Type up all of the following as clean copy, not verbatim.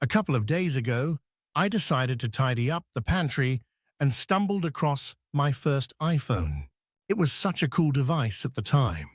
A couple of days ago, I decided to tidy up the pantry and stumbled across my first iPhone. It was such a cool device at the time.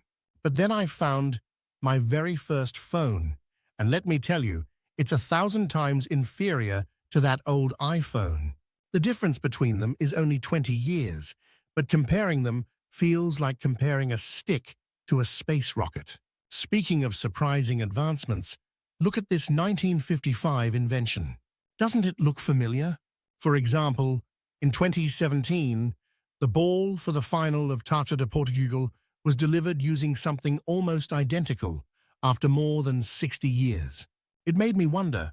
But then I found my very first phone, and let me tell you, it's 1,000 times inferior to that old iPhone. The difference between them is only 20 years, but comparing them feels like comparing a stick to a space rocket. Speaking of surprising advancements, look at this 1955 invention. Doesn't it look familiar? For example, in 2017, the ball for the final of Taça de Portugal was delivered using something almost identical after more than 60 years. It made me wonder,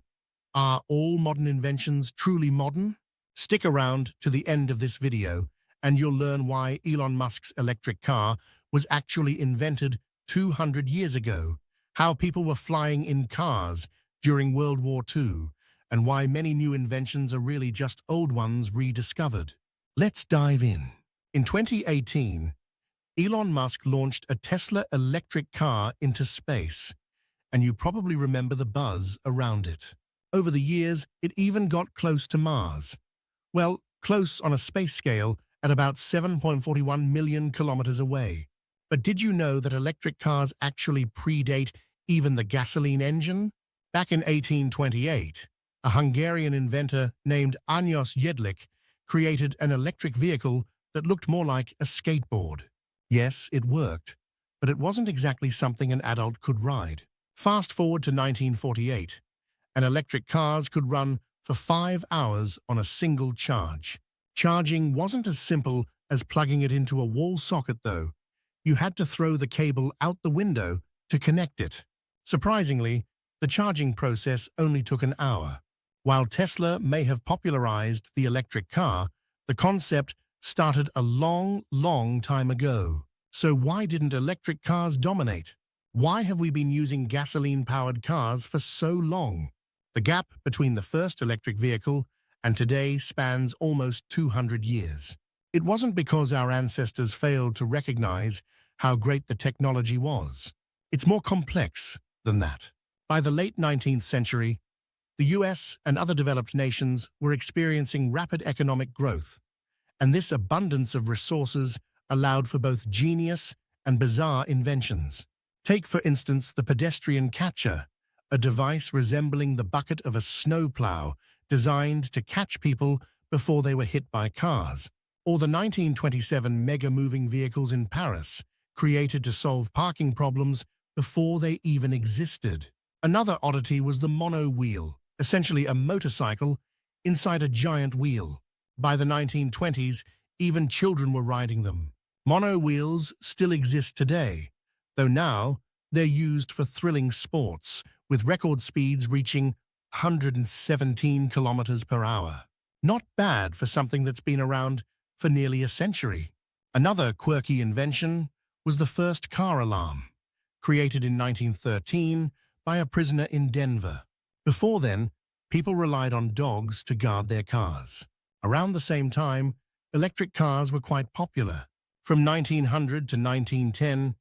are all modern inventions truly modern? Stick around to the end of this video and you'll learn why Elon Musk's electric car was actually invented 200 years ago, how people were flying in cars during World War II, and why many new inventions are really just old ones rediscovered. Let's dive in. In 2018, Elon Musk launched a Tesla electric car into space, and you probably remember the buzz around it. Over the years, it even got close to Mars. Well, close on a space scale at about 7.41 million kilometers away. But did you know that electric cars actually predate even the gasoline engine? Back in 1828, a Hungarian inventor named Ányos Jedlik created an electric vehicle that looked more like a skateboard. Yes, it worked, but it wasn't exactly something an adult could ride. Fast forward to 1948, and electric cars could run for 5 hours on a single charge. Charging wasn't as simple as plugging it into a wall socket, though. You had to throw the cable out the window to connect it. Surprisingly, the charging process only took an hour. While Tesla may have popularized the electric car, the concept started a long time ago. So why didn't electric cars dominate? Why have we been using gasoline-powered cars for so long? The gap between the first electric vehicle and today spans almost 200 years. It wasn't because our ancestors failed to recognize how great the technology was. It's more complex than that. By the late 19th century, the US and other developed nations were experiencing rapid economic growth, and this abundance of resources allowed for both genius and bizarre inventions. Take, for instance, the pedestrian catcher, a device resembling the bucket of a snowplow designed to catch people before they were hit by cars, or the 1927 mega-moving vehicles in Paris, created to solve parking problems before they even existed. Another oddity was the monowheel, essentially a motorcycle inside a giant wheel. By the 1920s, even children were riding them. Monowheels still exist today, though now they're used for thrilling sports, with record speeds reaching 117 kilometers per hour. Not bad for something that's been around for nearly a century. Another quirky invention was the first car alarm, created in 1913 by a prisoner in Denver. Before then, people relied on dogs to guard their cars. Around the same time, electric cars were quite popular. From 1900 to 1910,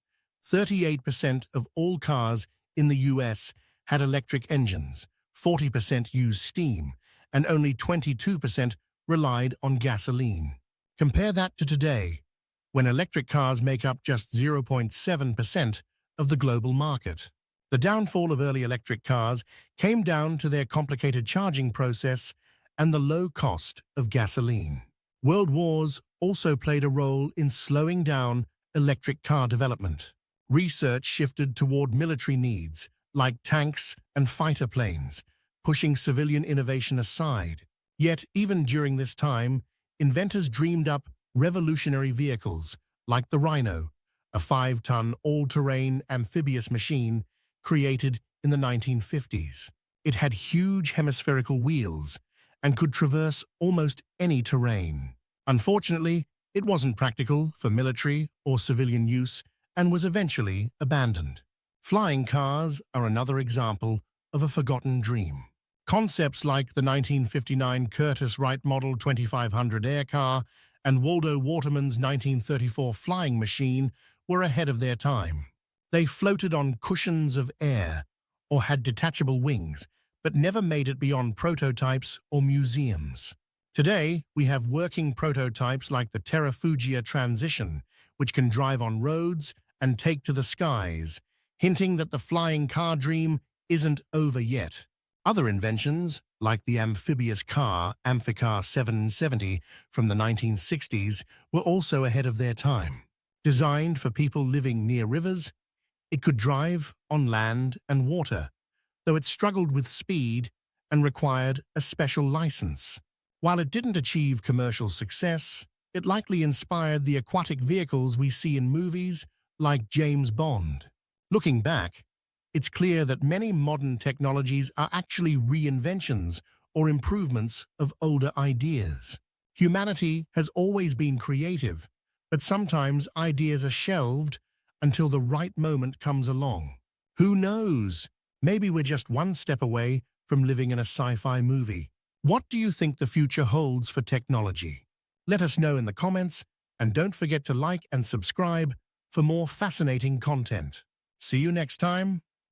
38% of all cars in the US had electric engines, 40% used steam, and only 22% relied on gasoline. Compare that to today, when electric cars make up just 0.7% of the global market. The downfall of early electric cars came down to their complicated charging process and the low cost of gasoline. World wars also played a role in slowing down electric car development. Research shifted toward military needs, like tanks and fighter planes, pushing civilian innovation aside. Yet, even during this time, inventors dreamed up revolutionary vehicles, like the Rhino, a 5-ton all-terrain amphibious machine created in the 1950s. It had huge hemispherical wheels and could traverse almost any terrain. Unfortunately, it wasn't practical for military or civilian use and was eventually abandoned. Flying cars are another example of a forgotten dream. Concepts like the 1959 Curtiss-Wright Model 2500 air car and Waldo Waterman's 1934 flying machine were ahead of their time. They floated on cushions of air or had detachable wings, but never made it beyond prototypes or museums. Today, we have working prototypes like the Terrafugia Transition, which can drive on roads and take to the skies, hinting that the flying car dream isn't over yet. Other inventions, like the amphibious car, Amphicar 770 from the 1960s, were also ahead of their time. Designed for people living near rivers, it could drive on land and water, though it struggled with speed and required a special license. While it didn't achieve commercial success, it likely inspired the aquatic vehicles we see in movies like James Bond. Looking back, it's clear that many modern technologies are actually reinventions or improvements of older ideas. Humanity has always been creative, but sometimes ideas are shelved until the right moment comes along. Who knows? Maybe we're just one step away from living in a sci-fi movie. What do you think the future holds for technology? Let us know in the comments, and don't forget to like and subscribe for more fascinating content. See you next time.